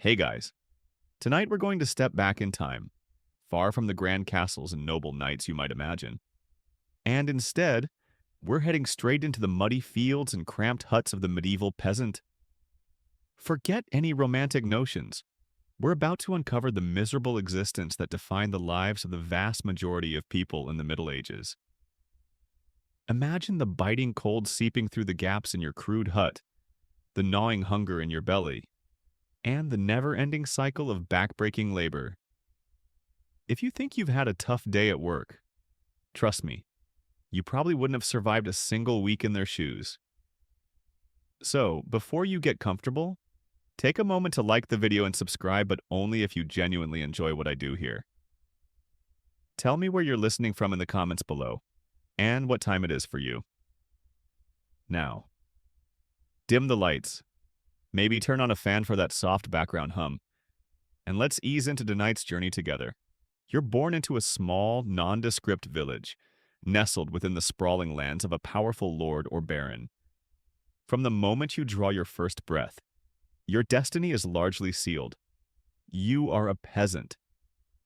Hey guys, tonight we're going to step back in time, far from the grand castles and noble knights you might imagine. And instead, we're heading straight into the muddy fields and cramped huts of the medieval peasant. Forget any romantic notions. We're about to uncover the miserable existence that defined the lives of the vast majority of people in the Middle Ages. Imagine the biting cold seeping through the gaps in your crude hut, the gnawing hunger in your belly, and the never-ending cycle of backbreaking labor. If you think you've had a tough day at work, trust me, you probably wouldn't have survived a single week in their shoes. So, before you get comfortable, take a moment to like the video and subscribe, but only if you genuinely enjoy what I do here. Tell me where you're listening from in the comments below, and what time it is for you. Now, dim the lights, maybe turn on a fan for that soft background hum, and let's ease into tonight's journey together. You're born into a small, nondescript village, nestled within the sprawling lands of a powerful lord or baron. From the moment you draw your first breath, your destiny is largely sealed. You are a peasant,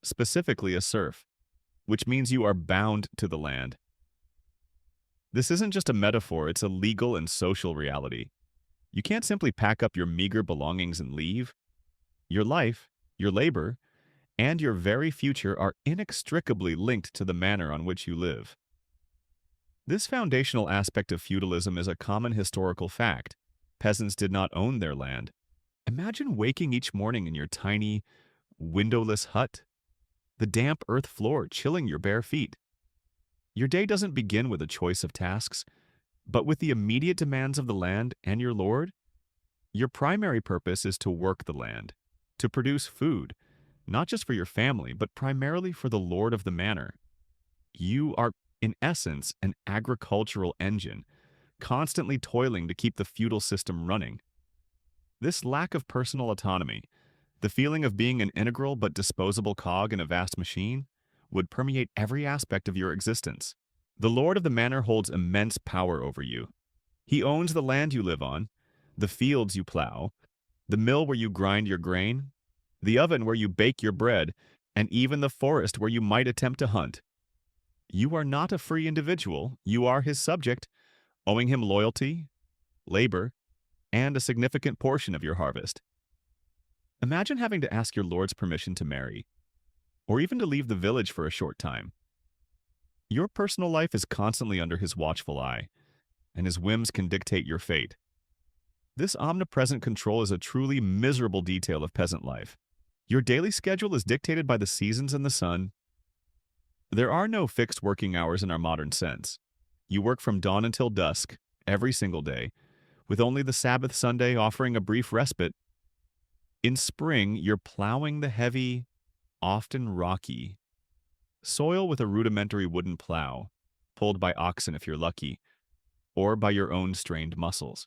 specifically a serf, which means you are bound to the land. This isn't just a metaphor, it's a legal and social reality. You can't simply pack up your meager belongings and leave. Your life, your labor, and your very future are inextricably linked to the manner on which you live. This foundational aspect of feudalism is a common historical fact. Peasants did not own their land. Imagine waking each morning in your tiny, windowless hut, the damp earth floor chilling your bare feet. Your day doesn't begin with a choice of tasks, but with the immediate demands of the land and your lord. Your primary purpose is to work the land, to produce food, not just for your family, but primarily for the lord of the manor. You are, in essence, an agricultural engine, constantly toiling to keep the feudal system running. This lack of personal autonomy, the feeling of being an integral but disposable cog in a vast machine, would permeate every aspect of your existence. The lord of the manor holds immense power over you. He owns the land you live on, the fields you plow, the mill where you grind your grain, the oven where you bake your bread, and even the forest where you might attempt to hunt. You are not a free individual, you are his subject, owing him loyalty, labor, and a significant portion of your harvest. Imagine having to ask your lord's permission to marry, or even to leave the village for a short time. Your personal life is constantly under his watchful eye, and his whims can dictate your fate. This omnipresent control is a truly miserable detail of peasant life. Your daily schedule is dictated by the seasons and the sun. There are no fixed working hours in our modern sense. You work from dawn until dusk, every single day, with only the Sabbath Sunday offering a brief respite. In spring, you're plowing the heavy, often rocky, soil with a rudimentary wooden plow, pulled by oxen if you're lucky, or by your own strained muscles.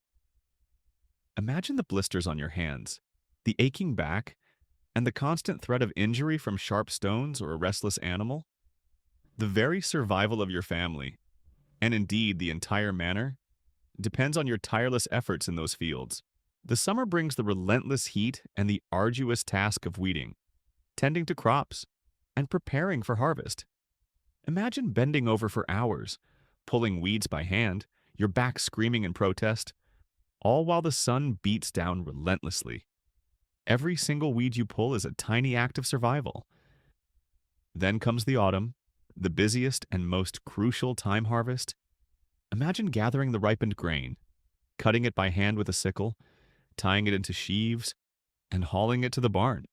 Imagine the blisters on your hands, the aching back, and the constant threat of injury from sharp stones or a restless animal. The very survival of your family, and indeed the entire manor, depends on your tireless efforts in those fields. The summer brings the relentless heat and the arduous task of weeding, tending to crops, and preparing for harvest. Imagine bending over for hours, pulling weeds by hand, your back screaming in protest, all while the sun beats down relentlessly. Every single weed you pull is a tiny act of survival. Then comes the autumn, the busiest and most crucial time harvest. Imagine gathering the ripened grain, cutting it by hand with a sickle, tying it into sheaves, and hauling it to the barn.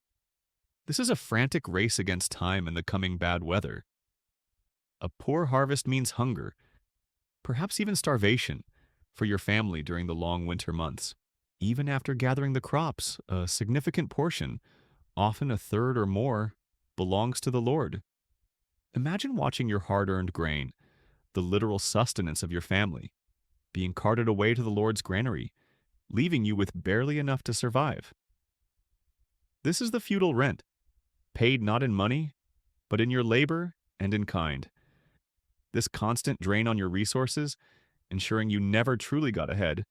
This is a frantic race against time and the coming bad weather. A poor harvest means hunger, perhaps even starvation, for your family during the long winter months. Even after gathering the crops, a significant portion, often a third or more, belongs to the Lord. Imagine watching your hard-earned grain, the literal sustenance of your family, being carted away to the Lord's granary, leaving you with barely enough to survive. This is the feudal rent, paid not in money, but in your labor and in kind. This constant drain on your resources, ensuring you never truly got ahead,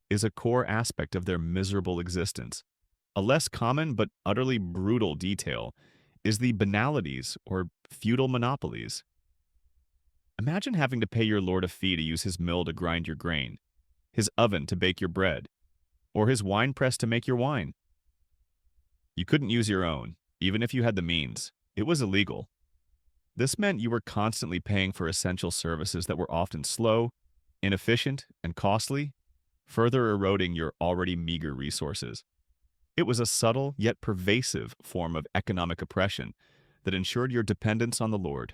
is a core aspect of their miserable existence. A less common but utterly brutal detail is the banalities or feudal monopolies. Imagine having to pay your lord a fee to use his mill to grind your grain, his oven to bake your bread, or his wine press to make your wine. You couldn't use your own, even if you had the means. It was illegal. This meant you were constantly paying for essential services that were often slow, inefficient, and costly, further eroding your already meager resources. It was a subtle yet pervasive form of economic oppression that ensured your dependence on the Lord.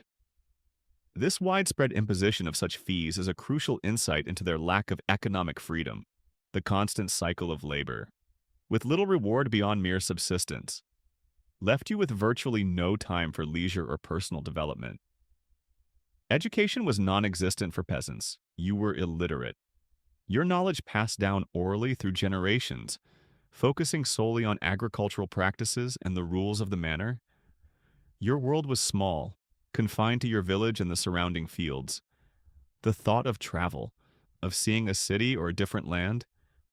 This widespread imposition of such fees is a crucial insight into their lack of economic freedom, the constant cycle of labor, with little reward beyond mere subsistence, left you with virtually no time for leisure or personal development. Education was non-existent for peasants. You were illiterate. Your knowledge passed down orally through generations, focusing solely on agricultural practices and the rules of the manor. Your world was small, confined to your village and the surrounding fields. The thought of travel, of seeing a city or a different land,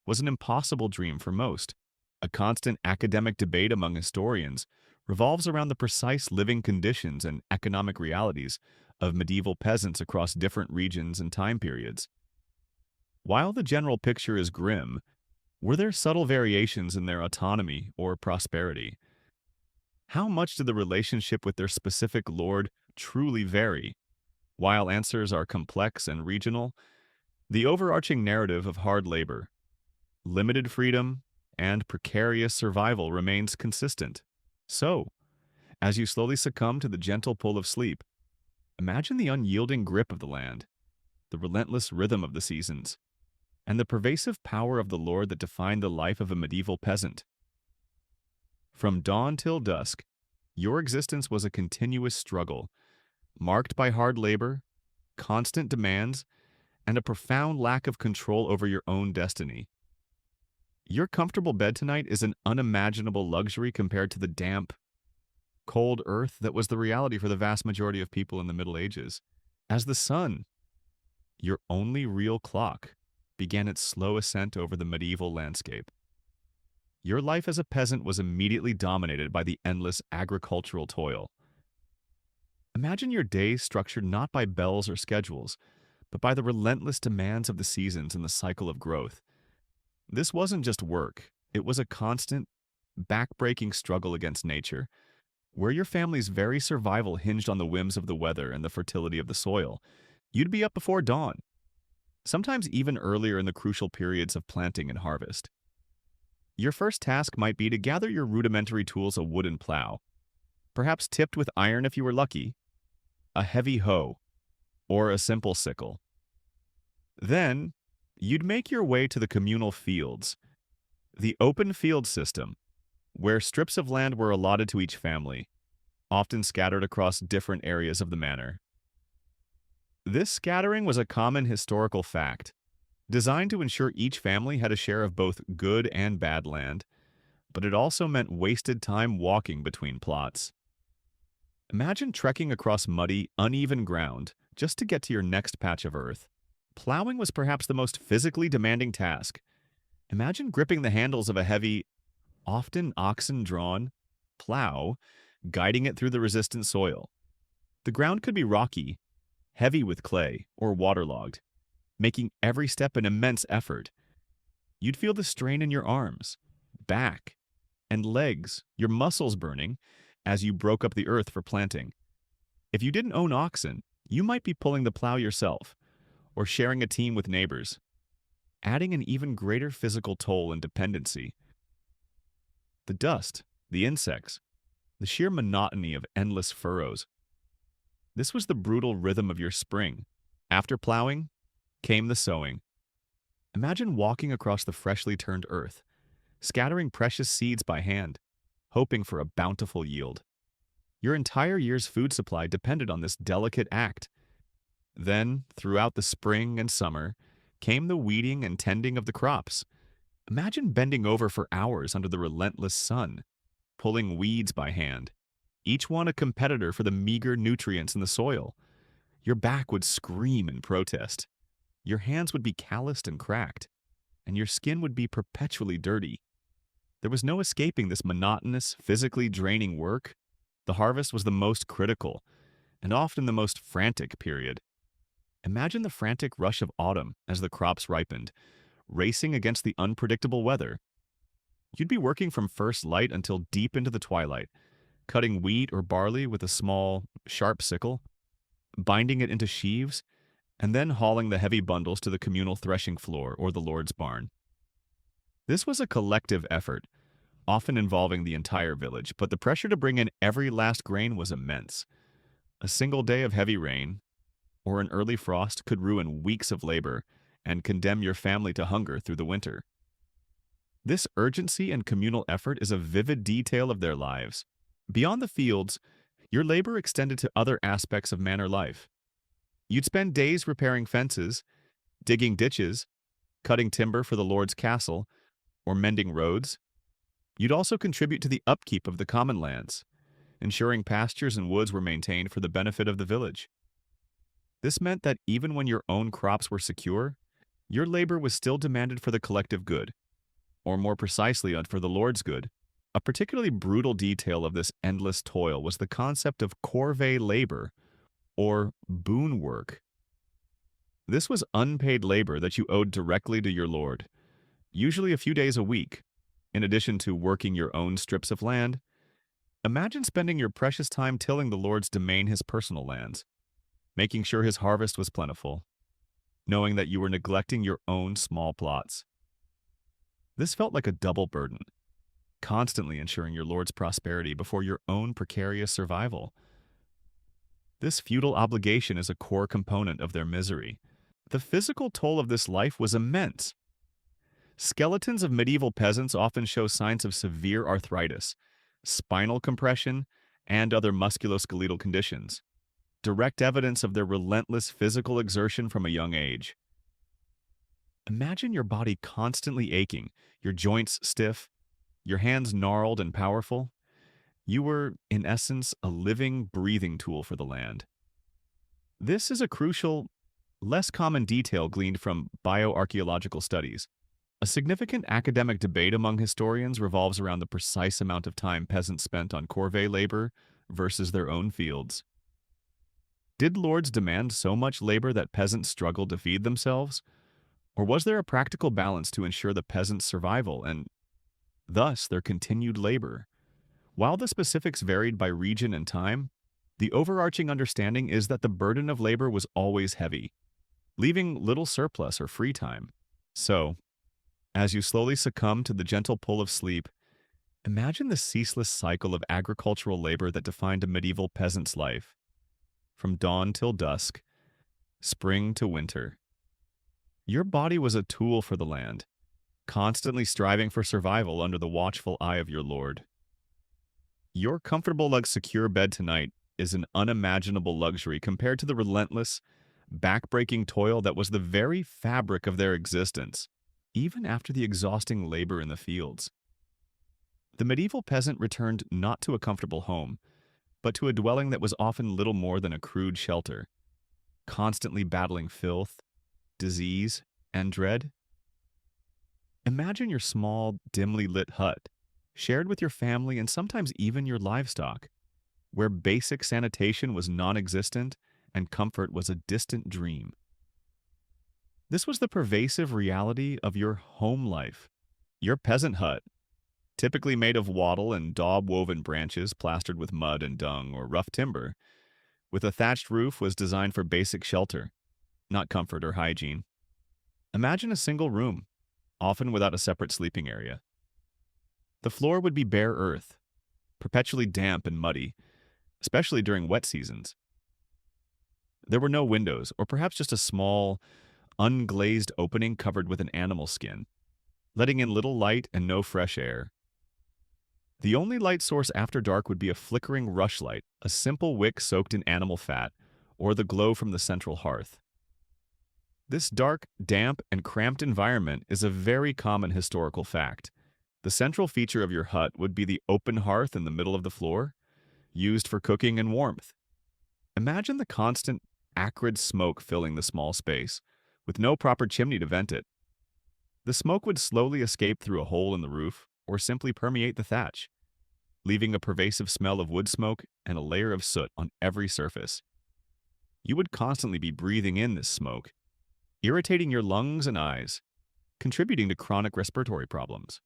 was an impossible dream for most. A constant academic debate among historians revolves around the precise living conditions and economic realities of medieval peasants across different regions and time periods. While the general picture is grim, were there subtle variations in their autonomy or prosperity? How much did the relationship with their specific lord truly vary? While answers are complex and regional, the overarching narrative of hard labor, limited freedom, and precarious survival remains consistent. So, as you slowly succumb to the gentle pull of sleep, imagine the unyielding grip of the land, the relentless rhythm of the seasons, and the pervasive power of the Lord that defined the life of a medieval peasant. From dawn till dusk, your existence was a continuous struggle, marked by hard labor, constant demands, and a profound lack of control over your own destiny. Your comfortable bed tonight is an unimaginable luxury compared to the damp, cold earth that was the reality for the vast majority of people in the Middle Ages. As the sun, your only real clock, began its slow ascent over the medieval landscape, your life as a peasant was immediately dominated by the endless agricultural toil. Imagine your days structured not by bells or schedules, but by the relentless demands of the seasons and the cycle of growth. This wasn't just work, it was a constant, back-breaking struggle against nature, where your family's very survival hinged on the whims of the weather and the fertility of the soil. You'd be up before dawn, sometimes even earlier in the crucial periods of planting and harvest. Your first task might be to gather your rudimentary tools: a wooden plow, perhaps tipped with iron if you were lucky, a heavy hoe, or a simple sickle. Then, you'd make your way to the communal fields, the open field system, where strips of land were allotted to each family, often scattered across different areas of the manor. This scattering was a common historical fact, designed to ensure each family had a share of both good and bad land, but it also meant wasted time walking between plots. Imagine trekking across muddy, uneven ground just to get to your next patch of earth. Plowing was perhaps the most physically demanding task. Imagine gripping the handles of a heavy, often oxen-drawn, plow, guiding it through the resistant soil. The ground could be rocky, heavy with clay, or waterlogged, making every step an immense effort. You'd feel the strain in your arms, back, and legs, your muscles burning, as you broke up the earth for planting. If you didn't own oxen, you might be pulling the plow yourself, or sharing a team with neighbors, adding an even greater physical toll and dependency. The dust, the insects, the sheer monotony of endless furrows. This was the brutal rhythm of your spring. After plowing, came the sowing. Imagine walking across the freshly turned earth, scattering precious seeds by hand, hoping for a bountiful yield. Your entire year's food supply depended on this delicate act. Then, throughout the spring and summer, came the weeding and tending of the crops. Imagine bending over for hours under the relentless sun, pulling weeds by hand, each one a competitor for the meager nutrients in the soil. Your back would scream in protest. Your hands would be calloused and cracked, and your skin would be perpetually dirty. There was no escaping this monotonous, physically draining work. The harvest was the most critical, and often the most frantic period. Imagine the frantic rush of autumn as the crops ripened, racing against the unpredictable weather. You'd be working from first light until deep into the twilight, cutting wheat or barley with a small, sharp sickle, binding it into sheaves, and then hauling the heavy bundles to the communal threshing floor or the Lord's barn. This was a collective effort, often involving the entire village, but the pressure to bring in every last grain was immense. A single day of heavy rain, or an early frost, could ruin weeks of labor and condemn your family to hunger through the winter. This urgency and communal effort is a vivid detail of their lives. Beyond the fields, your labor extended to other aspects of manor life. You'd spend days repairing fences, digging ditches, cutting timber for the Lord's castle, or mending roads. You'd also contribute to the upkeep of the common lands, ensuring pastures and woods were maintained for the benefit of the village. This meant that even when your own crops were secure, your labor was still demanded for the collective good, or more precisely, for the Lord's good. A particularly brutal detail of this endless toil was the concept of corvée labor, or boon work. This was unpaid labor that you owed directly to your Lord, usually a few days a week. In addition to working your own strips of land, imagine spending your precious time tilling the Lord's domain, his personal lands, making sure his harvest was plentiful, knowing that you were neglecting your own small plots. This felt like a double burden, constantly ensuring your Lord's prosperity before your own precarious survival. This feudal obligation is a core component of their misery. The physical toll of this life was immense. Skeletons of medieval peasants often show signs of severe arthritis, spinal compression, and other musculoskeletal conditions, direct evidence of their relentless physical exertion from a young age. Imagine your body constantly aching, your joints stiff, your hands gnarled and powerful. You were, in essence, a living, breathing tool for the land. This is a crucial, less common detail gleaned from bioarchaeological studies. A significant academic debate among historians revolves around the precise amount of time peasants spent on corvée labor versus their own fields. Did lords demand so much labor that peasants struggled to feed themselves? Or was there a practical balance to ensure the peasants' survival and, thus, their continued labor? While the specifics varied by region and time, the overarching understanding is that the burden of labor was always heavy, leaving little surplus or free time. So, as you slowly succumb to the gentle pull of sleep, imagine the ceaseless cycle of agricultural labor that defined a medieval peasant's life. From dawn till dusk, spring to winter. Your body was a tool for the land, constantly striving for survival under the watchful eye of your Lord. Your comfortable, secure bed tonight is an unimaginable luxury compared to the relentless, back-breaking toil that was the very fabric of their existence, even after the exhausting labor in the fields. The medieval peasant returned not to a comfortable home, but to a dwelling that was often little more than a crude shelter, constantly battling filth, disease, and dread. Imagine your small, dimly lit hut, shared with your family and sometimes even your livestock, where basic sanitation was non-existent and comfort was a distant dream. This was the pervasive reality of your home life. Your peasant hut, typically made of wattle and daub-woven branches plastered with mud and dung or rough timber, with a thatched roof, was designed for basic shelter, not comfort or hygiene. Imagine a single room, often without a separate sleeping area. The floor would be bare earth, perpetually damp and muddy, especially during wet seasons. There were no windows, or perhaps just a small, unglazed opening covered with an animal skin, letting in little light and no fresh air. The only light source after dark would be a flickering rushlight, a simple wick soaked in animal fat, or the glow from the central hearth. This dark, damp, and cramped environment is a very common historical fact. The central feature of your hut would be the open hearth in the middle of the floor, used for cooking and warmth. Imagine the constant, acrid smoke filling the small space, with no proper chimney to vent it. The smoke would slowly escape through a hole in the roof, or simply permeate the thatch, leaving a pervasive smell of wood smoke and a layer of soot on every surface. You would constantly be breathing in this smoke, irritating your lungs and eyes, contributing to chronic respiratory problems.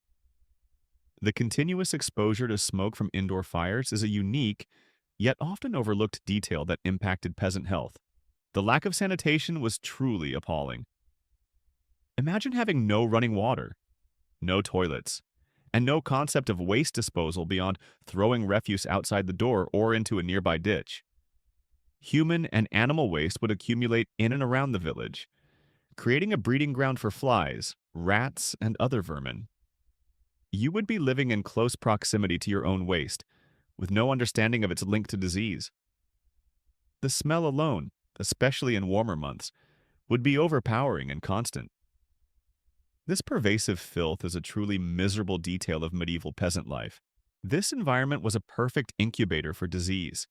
The continuous exposure to smoke from indoor fires is a unique, yet often overlooked detail that impacted peasant health. The lack of sanitation was truly appalling. Imagine having no running water, no toilets, and no concept of waste disposal beyond throwing refuse outside the door or into a nearby ditch. Human and animal waste would accumulate in and around the village, creating a breeding ground for flies, rats, and other vermin. You would be living in close proximity to your own waste, with no understanding of its link to disease. The smell alone, especially in warmer months, would be overpowering and constant. This pervasive filth is a truly miserable detail of medieval peasant life. This environment was a perfect incubator for disease.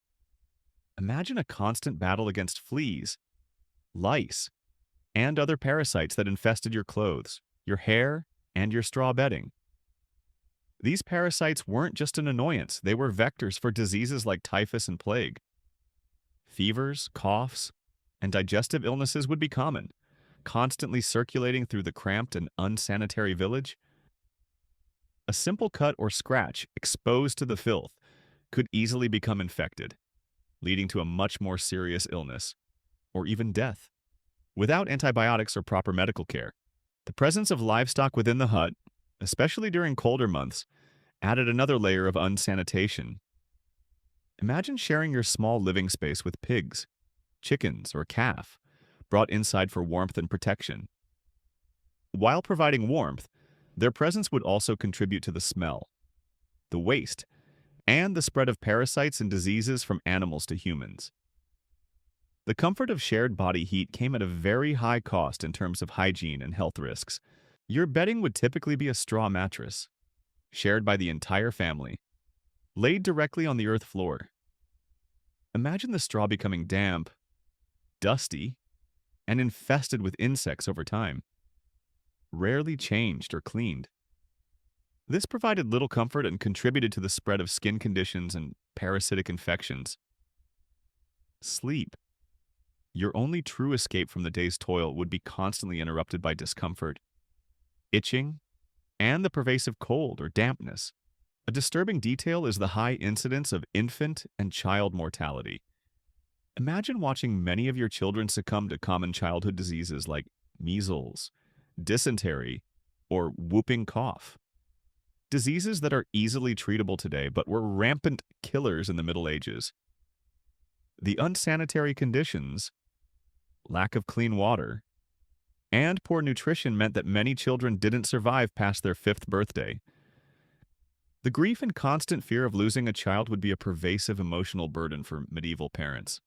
Imagine a constant battle against fleas, lice, and other parasites that infested your clothes, your hair, and your straw bedding. These parasites weren't just an annoyance, they were vectors for diseases like typhus and plague. Fevers, coughs, and digestive illnesses would be common, constantly circulating through the cramped and unsanitary village. A simple cut or scratch exposed to the filth could easily become infected, leading to a much more serious illness, or even death. Without antibiotics or proper medical care, the presence of livestock within the hut, especially during colder months, added another layer of unsanitation. Imagine sharing your small living space with pigs, chickens, or calf, brought inside for warmth and protection. While providing warmth, their presence would also contribute to the smell, the waste, and the spread of parasites and diseases from animals to humans. The comfort of shared body heat came at a very high cost in terms of hygiene and health risks. Your bedding would typically be a straw mattress, shared by the entire family, laid directly on the earth floor. Imagine the straw becoming damp, dusty, and infested with insects over time, rarely changed or cleaned. This provided little comfort and contributed to the spread of skin conditions and parasitic infections. Sleep, your only true escape from the day's toil, would be constantly interrupted by discomfort, itching, and the pervasive cold or dampness. A disturbing detail is the high incidence of infant and child mortality. Imagine watching many of your children succumb to common childhood diseases like measles, dysentery, or whooping cough. Diseases that are easily treatable today but were rampant killers in the Middle Ages. The unsanitary conditions, lack of clean water, and poor nutrition meant that many children didn't survive past their 5th birthday. The grief and constant fear of losing a child would be a pervasive emotional burden for medieval parents,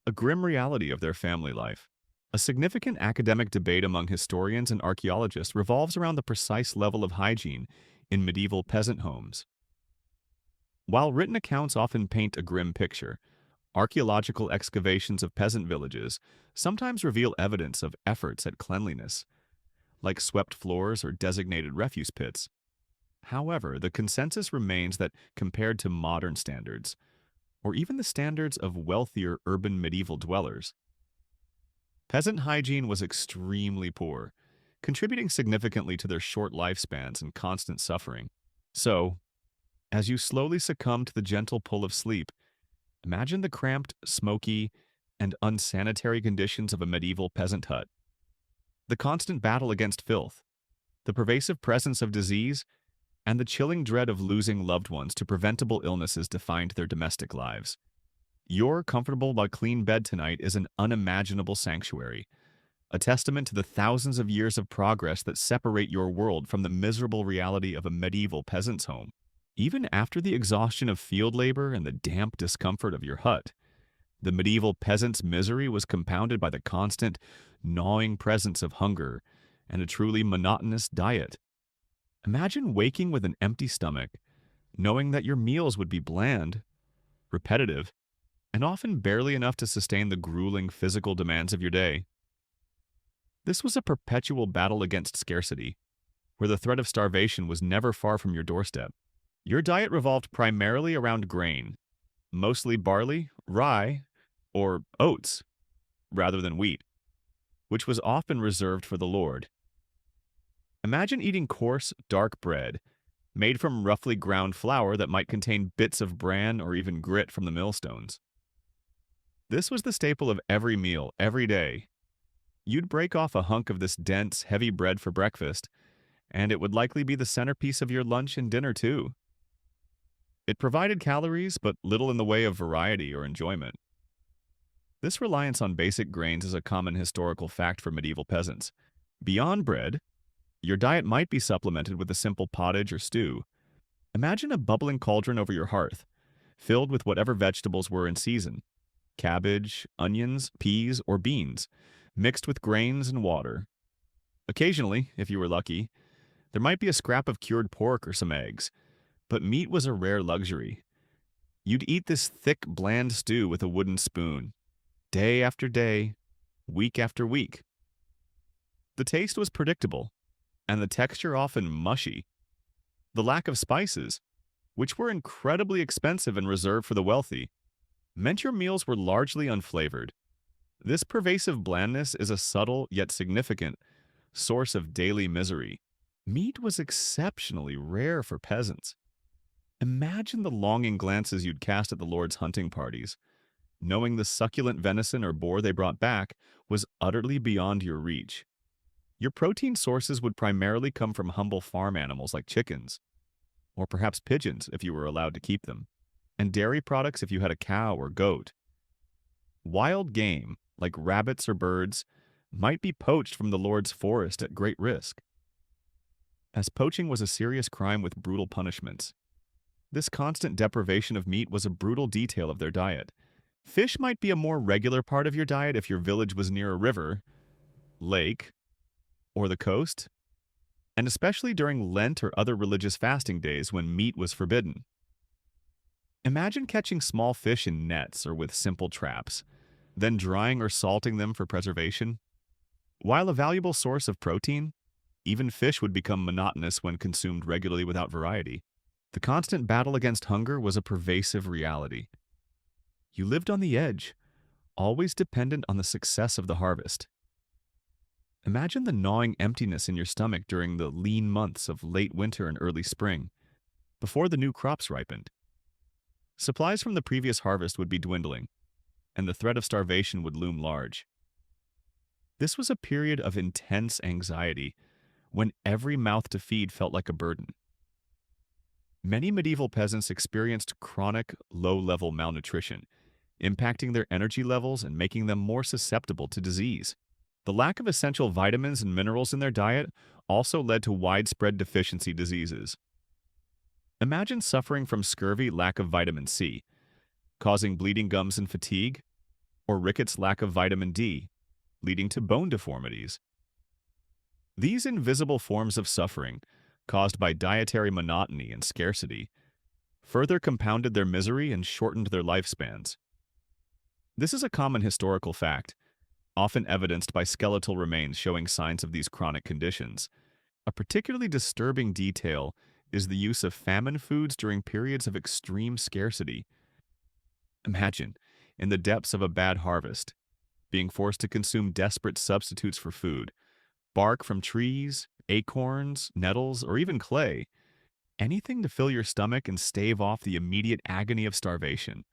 a grim reality of their family life. A significant academic debate among historians and archaeologists revolves around the precise level of hygiene in medieval peasant homes. While written accounts often paint a grim picture, archaeological excavations of peasant villages sometimes reveal evidence of efforts at cleanliness, like swept floors or designated refuse pits. However, the consensus remains that compared to modern standards, or even the standards of wealthier urban medieval dwellers, peasant hygiene was extremely poor, contributing significantly to their short lifespans and constant suffering. So, as you slowly succumb to the gentle pull of sleep, imagine the cramped, smoky, and unsanitary conditions of a medieval peasant hut. The constant battle against filth, the pervasive presence of disease, and the chilling dread of losing loved ones to preventable illnesses defined their domestic lives. Your comfortable but clean bed tonight is an unimaginable sanctuary, a testament to the thousands of years of progress that separate your world from the miserable reality of a medieval peasant's home. Even after the exhaustion of field labor and the damp discomfort of your hut, the medieval peasant's misery was compounded by the constant, gnawing presence of hunger and a truly monotonous diet. Imagine waking with an empty stomach, knowing that your meals would be bland, repetitive, and often barely enough to sustain the grueling physical demands of your day. This was a perpetual battle against scarcity, where the threat of starvation was never far from your doorstep. Your diet revolved primarily around grain, mostly barley, rye, or oats, rather than wheat, which was often reserved for the Lord. Imagine eating coarse, dark bread, made from roughly ground flour that might contain bits of bran or even grit from the millstones. This was the staple of every meal, every day. You'd break off a hunk of this dense, heavy bread for breakfast, and it would likely be the centerpiece of your lunch and dinner too. It provided calories, but little in the way of variety or enjoyment. This reliance on basic grains is a common historical fact for medieval peasants. Beyond bread, your diet might be supplemented with a simple pottage or stew. Imagine a bubbling cauldron over your hearth, filled with whatever vegetables were in season: cabbage, onions, peas, or beans, mixed with grains and water. Occasionally, if you were lucky, there might be a scrap of cured pork or some eggs, but meat was a rare luxury. You'd eat this thick, bland stew with a wooden spoon, day after day, week after week. The taste was predictable, and the texture often mushy. The lack of spices, which were incredibly expensive and reserved for the wealthy, meant your meals were largely unflavored. This pervasive blandness is a subtle yet significant source of daily misery. Meat was exceptionally rare for peasants. Imagine the longing glances you'd cast at the Lord's hunting parties, knowing the succulent venison or boar they brought back was utterly beyond your reach. Your protein sources would primarily come from humble farm animals like chickens, or perhaps pigeons if you were allowed to keep them, and dairy products if you had a cow or goat. Wild game, like rabbits or birds, might be poached from the Lord's forest at great risk. As poaching was a serious crime with brutal punishments, this constant deprivation of meat was a brutal detail of their diet. Fish might be a more regular part of your diet if your village was near a river, lake, or the coast, and especially during Lent or other religious fasting days when meat was forbidden. Imagine catching small fish in nets or with simple traps, then drying or salting them for preservation. While a valuable source of protein, even fish would become monotonous when consumed regularly without variety. The constant battle against hunger was a pervasive reality. You lived on the edge, always dependent on the success of the harvest. Imagine the gnawing emptiness in your stomach during the lean months of late winter and early spring, before the new crops ripened. Supplies from the previous harvest would be dwindling, and the threat of starvation would loom large. This was a period of intense anxiety, when every mouth to feed felt like a burden. Many medieval peasants experienced chronic, low-level malnutrition, impacting their energy levels and making them more susceptible to disease. The lack of essential vitamins and minerals in their diet also led to widespread deficiency diseases. Imagine suffering from scurvy, lack of vitamin C, causing bleeding gums and fatigue, or rickets, lack of vitamin D, leading to bone deformities. These invisible forms of suffering, caused by dietary monotony and scarcity, further compounded their misery and shortened their lifespans. This is a common historical fact, often evidenced by skeletal remains showing signs of these chronic conditions. A particularly disturbing detail is the use of famine foods during periods of extreme scarcity. Imagine, in the depths of a bad harvest, being forced to consume desperate substitutes for food: bark from trees, acorns, nettles, or even clay, anything to fill your stomach and stave off the immediate agony of starvation.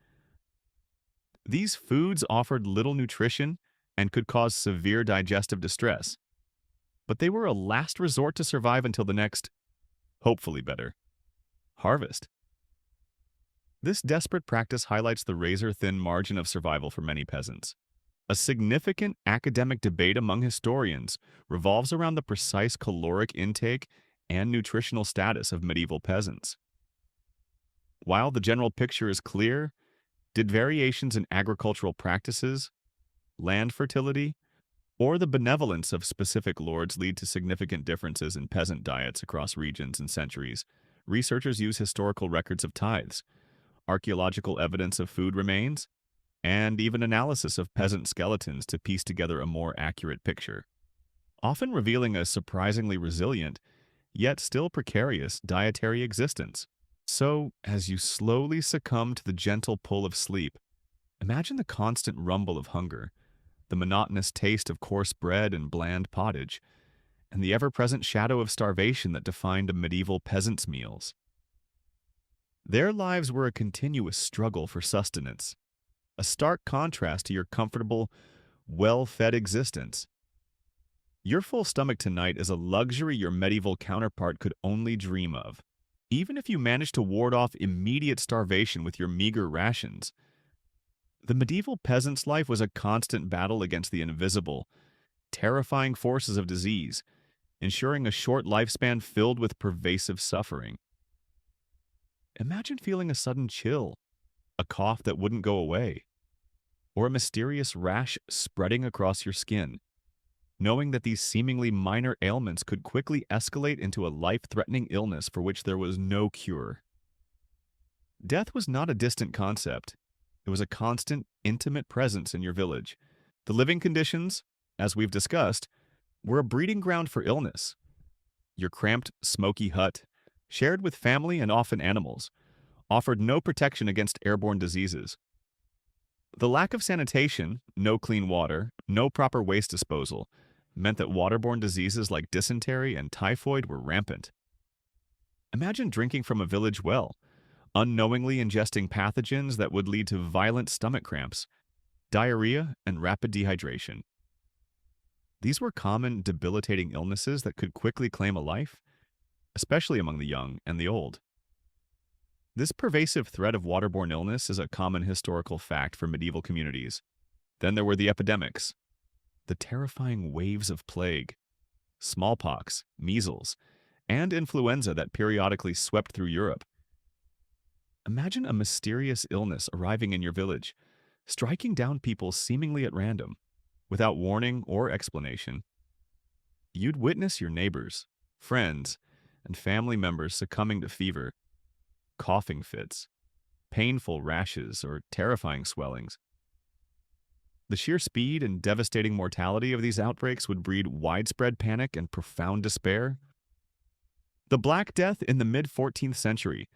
These foods offered little nutrition and could cause severe digestive distress, but they were a last resort to survive until the next, hopefully better, harvest. This desperate practice highlights the razor-thin margin of survival for many peasants. A significant academic debate among historians revolves around the precise caloric intake and nutritional status of medieval peasants. While the general picture is clear, did variations in agricultural practices, land fertility, or the benevolence of specific lords lead to significant differences in peasant diets across regions and centuries? Researchers use historical records of tithes, archaeological evidence of food remains, and even analysis of peasant skeletons to piece together a more accurate picture. Often revealing a surprisingly resilient, yet still precarious dietary existence. So, as you slowly succumb to the gentle pull of sleep, imagine the constant rumble of hunger, the monotonous taste of coarse bread and bland pottage, and the ever-present shadow of starvation that defined a medieval peasant's meals. Their lives were a continuous struggle for sustenance, a stark contrast to your comfortable, well-fed existence. Your full stomach tonight is a luxury your medieval counterpart could only dream of. Even if you managed to ward off immediate starvation with your meager rations, the medieval peasant's life was a constant battle against the invisible, terrifying forces of disease, ensuring a short lifespan filled with pervasive suffering. Imagine feeling a sudden chill, a cough that wouldn't go away, or a mysterious rash spreading across your skin, knowing that these seemingly minor ailments could quickly escalate into a life-threatening illness for which there was no cure. Death was not a distant concept. It was a constant, intimate presence in your village. The living conditions, as we've discussed, were a breeding ground for illness. Your cramped, smoky hut, shared with family and often animals, offered no protection against airborne diseases. The lack of sanitation, no clean water, no proper waste disposal, meant that waterborne diseases like dysentery and typhoid were rampant. Imagine drinking from a village well, unknowingly ingesting pathogens that would lead to violent stomach cramps, diarrhea, and rapid dehydration. These were common, debilitating illnesses that could quickly claim a life, especially among the young and the old. This pervasive threat of waterborne illness is a common historical fact for medieval communities. Then there were the epidemics, the terrifying waves of plague, smallpox, measles, and influenza that periodically swept through Europe. Imagine a mysterious illness arriving in your village, striking down people seemingly at random, without warning or explanation. You'd witness your neighbors, friends, and family members succumbing to fever, coughing fits, painful rashes, or terrifying swellings. The sheer speed and devastating mortality of these outbreaks would breed widespread panic and profound despair. The Black Death in the mid-14th century,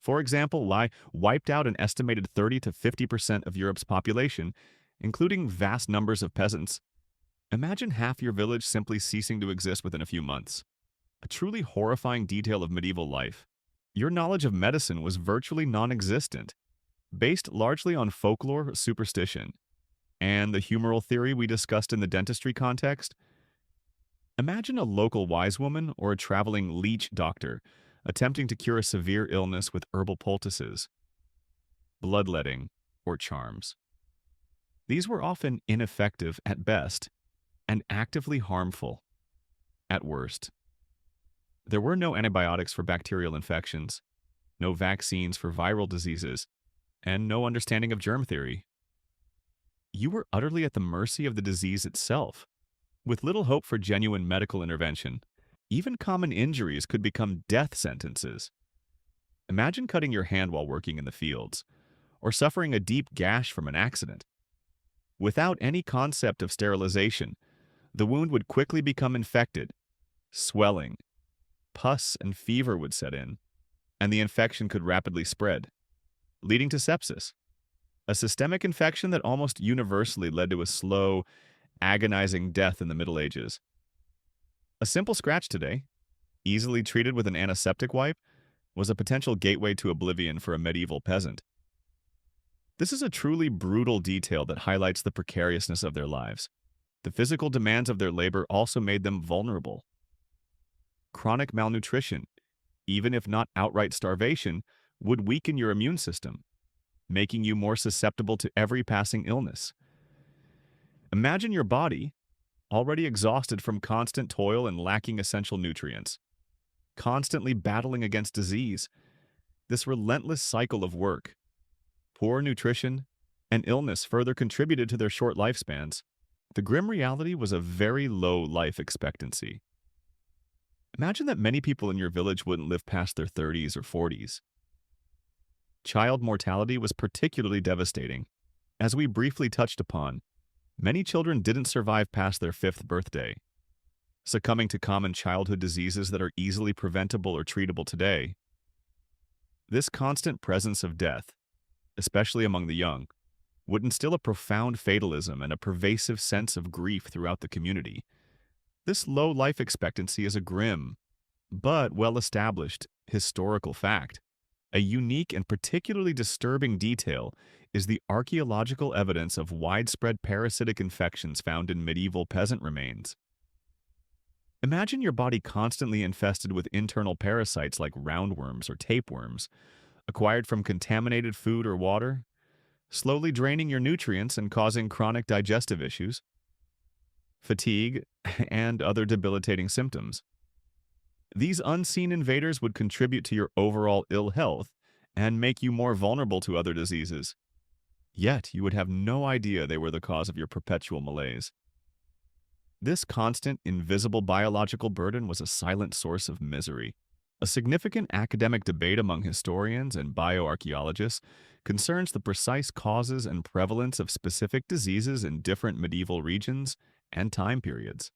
for example, wiped out an estimated 30 to 50% of Europe's population, including vast numbers of peasants. Imagine half your village simply ceasing to exist within a few months. A truly horrifying detail of medieval life. Your knowledge of medicine was virtually non-existent, based largely on folklore, superstition, and the humoral theory we discussed in the dentistry context. Imagine a local wise woman or a traveling leech doctor attempting to cure a severe illness with herbal poultices, bloodletting, or charms. These were often ineffective at best and actively harmful at worst. There were no antibiotics for bacterial infections, no vaccines for viral diseases, and no understanding of germ theory. You were utterly at the mercy of the disease itself, with little hope for genuine medical intervention. Even common injuries could become death sentences. Imagine cutting your hand while working in the fields, or suffering a deep gash from an accident. Without any concept of sterilization, the wound would quickly become infected. Swelling, pus, and fever would set in, and the infection could rapidly spread, leading to sepsis, a systemic infection that almost universally led to a slow, agonizing death in the Middle Ages. A simple scratch today, easily treated with an antiseptic wipe, was a potential gateway to oblivion for a medieval peasant. This is a truly brutal detail that highlights the precariousness of their lives. The physical demands of their labor also made them vulnerable. Chronic malnutrition, even if not outright starvation, would weaken your immune system, making you more susceptible to every passing illness. Imagine your body, already exhausted from constant toil and lacking essential nutrients, constantly battling against disease. This relentless cycle of work, poor nutrition, and illness further contributed to their short lifespans. The grim reality was a very low life expectancy. Imagine that many people in your village wouldn't live past their 30s or 40s. Child mortality was particularly devastating. As we briefly touched upon, many children didn't survive past their 5th birthday. succumbing to common childhood diseases that are easily preventable or treatable today. This constant presence of death, especially among the young, would instill a profound fatalism and a pervasive sense of grief throughout the community. This low life expectancy is a grim, but well-established historical fact. A unique and particularly disturbing detail is the archaeological evidence of widespread parasitic infections found in medieval peasant remains. Imagine your body constantly infested with internal parasites like roundworms or tapeworms, acquired from contaminated food or water, slowly draining your nutrients and causing chronic digestive issues, fatigue, and other debilitating symptoms. These unseen invaders would contribute to your overall ill health and make you more vulnerable to other diseases. Yet you would have no idea they were the cause of your perpetual malaise. This constant, invisible biological burden was a silent source of misery. A significant academic debate among historians and bioarchaeologists concerns the precise causes and prevalence of specific diseases in different medieval regions and time periods.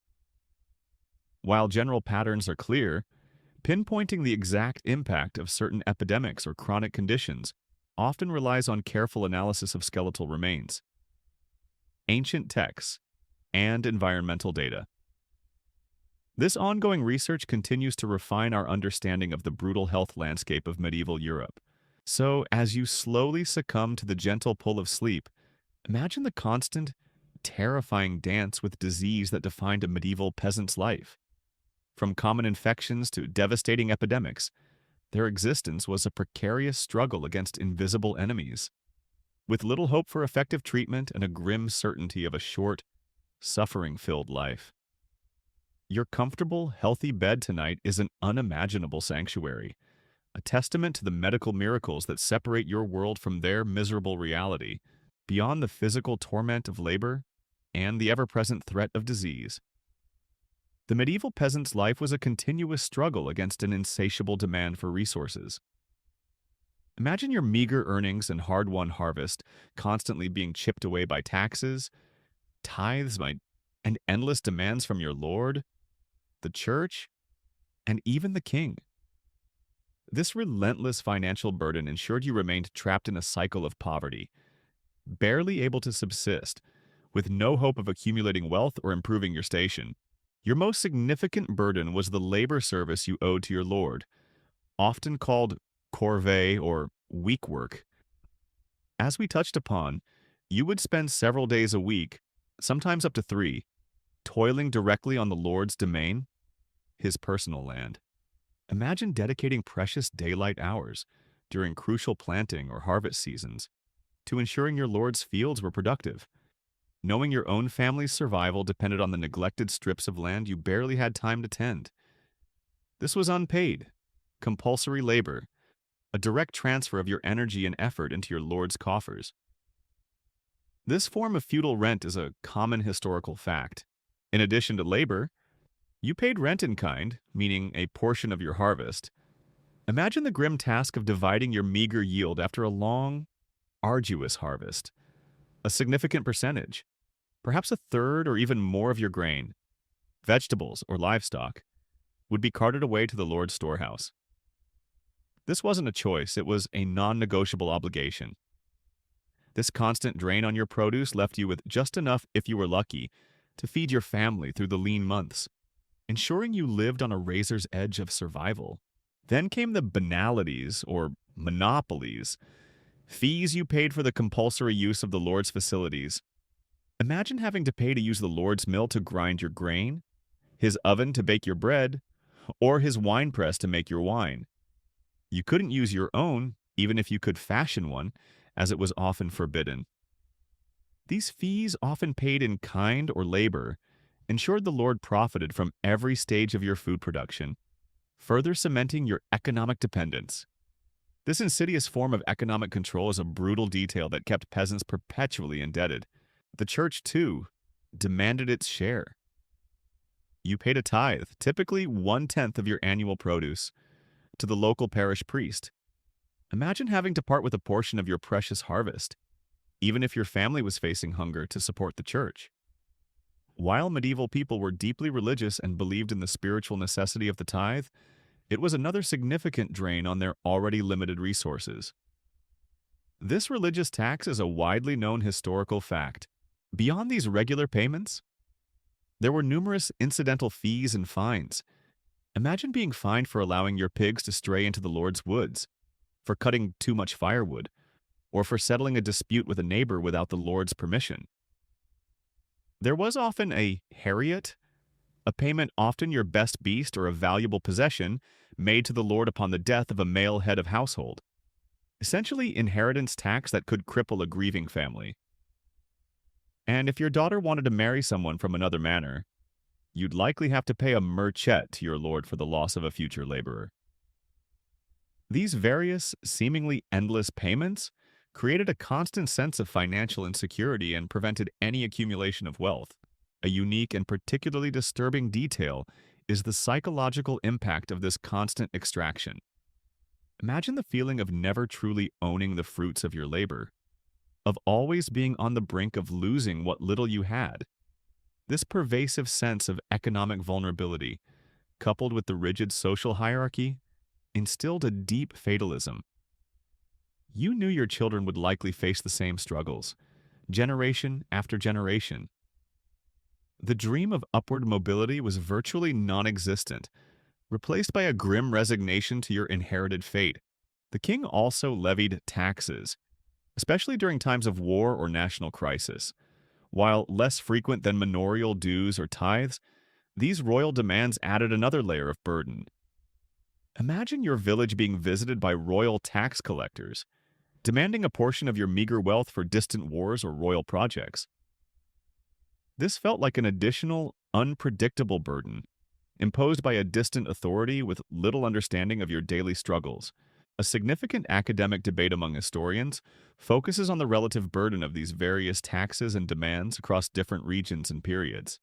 While general patterns are clear, pinpointing the exact impact of certain epidemics or chronic conditions often relies on careful analysis of skeletal remains, ancient texts, and environmental data. This ongoing research continues to refine our understanding of the brutal health landscape of medieval Europe. So, as you slowly succumb to the gentle pull of sleep, imagine the constant, terrifying dance with disease that defined a medieval peasant's life. From common infections to devastating epidemics, their existence was a precarious struggle against invisible enemies, with little hope for effective treatment and a grim certainty of a short, suffering-filled life. Your comfortable, healthy bed tonight is an unimaginable sanctuary, a testament to the medical miracles that separate your world from their miserable reality, beyond the physical torment of labor and the ever-present threat of disease. The medieval peasant's life was a continuous struggle against an insatiable demand for resources. Imagine your meager earnings and hard-won harvest constantly being chipped away by taxes, tithes, and endless demands from your lord, the church, and even the king. This relentless financial burden ensured you remained trapped in a cycle of poverty, barely able to subsist, with no hope of accumulating wealth or improving your station. Your most significant burden was the labor service you owed to your lord, often called corvée or week work. As we touched upon, you would spend several days a week, sometimes up to 3, toiling directly on the lord's domain, his personal land. Imagine dedicating precious daylight hours during crucial planting or harvest seasons to ensuring your lord's fields were productive, knowing your own family's survival depended on the neglected strips of land you barely had time to tend. This was unpaid, compulsory labor, a direct transfer of your energy and effort into your lord's coffers. This form of feudal rent is a common historical fact. In addition to labor, you paid rent in kind, meaning a portion of your harvest. Imagine the grim task of dividing your meager yield after a long, arduous harvest. A significant percentage, perhaps a third or even more of your grain, vegetables, or livestock, would be carted away to the Lord's storehouse. This wasn't a choice, it was a non-negotiable obligation. This constant drain on your produce left you with just enough, if you were lucky, to feed your family through the lean months, ensuring you lived on a razor's edge of survival. Then came the banalities, or monopolies, fees you paid for the compulsory use of the Lord's facilities. Imagine having to pay to use the Lord's mill to grind your grain, his oven to bake your bread, or his wine press to make your wine. You couldn't use your own, even if you could fashion one, as it was often forbidden. These fees, often paid in kind or labor, ensured the Lord profited from every stage of your food production, further cementing your economic dependence. This insidious form of economic control is a brutal detail that kept peasants perpetually indebted. The church, too, demanded its share. You paid a tithe, typically 1/10 of your annual produce, to the local parish priest. Imagine having to part with a portion of your precious harvest, even if your family was facing hunger, to support the church. While medieval people were deeply religious and believed in the spiritual necessity of the tithe, it was another significant drain on their already limited resources. This religious tax is a widely known historical fact. Beyond these regular payments, there were numerous incidental fees and fines. Imagine being fined for allowing your pigs to stray into the Lord's woods, for cutting too much firewood, or for settling a dispute with a neighbor without the Lord's permission. There was often a heriot, a payment often your best beast or a valuable possession, made to the Lord upon the death of a male head of household. Essentially, inheritance tax that could cripple a grieving family. And if your daughter wanted to marry someone from another manor, you'd likely have to pay a merchet to your lord for the loss of a future laborer. These various, seemingly endless payments created a constant sense of financial insecurity and prevented any accumulation of wealth. A unique and particularly disturbing detail is the psychological impact of this constant extraction. Imagine the feeling of never truly owning the fruits of your labor, of always being on the brink of losing what little you had. This pervasive sense of economic vulnerability, coupled with the rigid social hierarchy, instilled a deep fatalism. You knew your children would likely face the same struggles, generation after generation. The dream of upward mobility was virtually non-existent, replaced by a grim resignation to your inherited fate. The king also levied taxes, especially during times of war or national crisis. While less frequent than manorial dues or tithes, these royal demands added another layer of burden. Imagine your village being visited by royal tax collectors, demanding a portion of your meager wealth for distant wars or royal projects. This felt like an additional, unpredictable burden, imposed by a distant authority with little understanding of your daily struggles. A significant academic debate among historians focuses on the relative burden of these various taxes and demands across different regions and periods.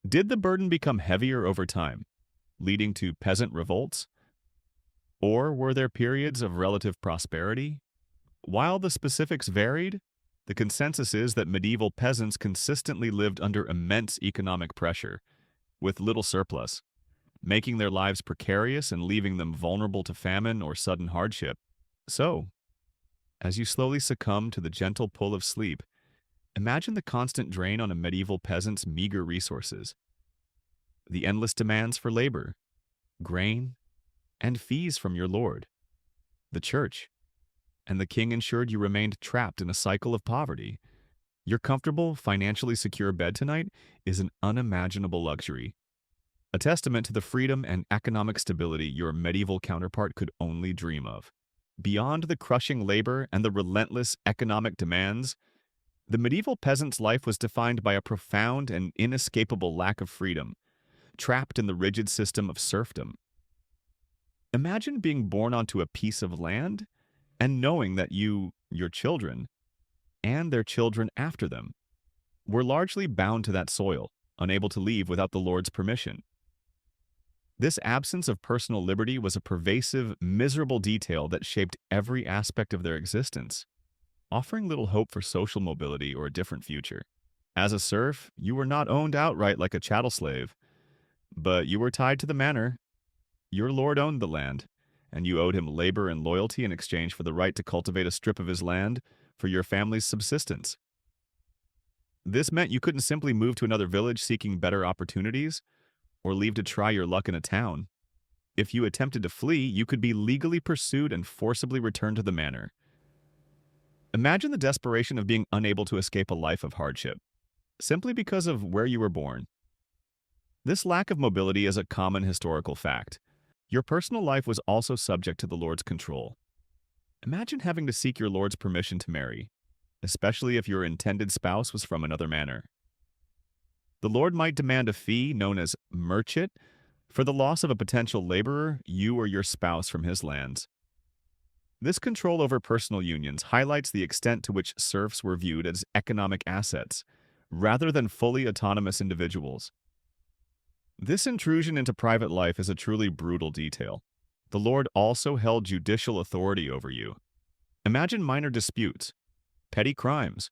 Did the burden become heavier over time, leading to peasant revolts? Or were there periods of relative prosperity? While the specifics varied, the consensus is that medieval peasants consistently lived under immense economic pressure, with little surplus, making their lives precarious and leaving them vulnerable to famine or sudden hardship. So, as you slowly succumb to the gentle pull of sleep, imagine the constant drain on a medieval peasant's meager resources. The endless demands for labor, grain, and fees from your lord, the church, and the king ensured you remained trapped in a cycle of poverty. Your comfortable, financially secure bed tonight is an unimaginable luxury, a testament to the freedom and economic stability your medieval counterpart could only dream of. Beyond the crushing labor and the relentless economic demands, the medieval peasant's life was defined by a profound and inescapable lack of freedom, trapped in the rigid system of serfdom. Imagine being born onto a piece of land and knowing that you, your children, and their children after them, were largely bound to that soil, unable to leave without the Lord's permission. This absence of personal liberty was a pervasive, miserable detail that shaped every aspect of their existence, offering little hope for social mobility or a different future. As a serf, you were not owned outright like a chattel slave, but you were tied to the manor. Your lord owned the land, and you owed him labor and loyalty in exchange for the right to cultivate a strip of his land for your family's subsistence. This meant you couldn't simply move to another village seeking better opportunities, or leave to try your luck in a town. If you attempted to flee, you could be legally pursued and forcibly returned to the manor. Imagine the desperation of being unable to escape a life of hardship, simply because of where you were born. This lack of mobility is a common historical fact. Your personal life was also subject to the Lord's control. Imagine having to seek your Lord's permission to marry, especially if your intended spouse was from another manor. The Lord might demand a fee known as merchet for the loss of a potential laborer, you or your spouse from his lands. This control over personal unions highlights the extent to which serfs were viewed as economic assets, rather than fully autonomous individuals. This intrusion into private life is a truly brutal detail. The Lord also held judicial authority over you. Imagine minor disputes, petty crimes,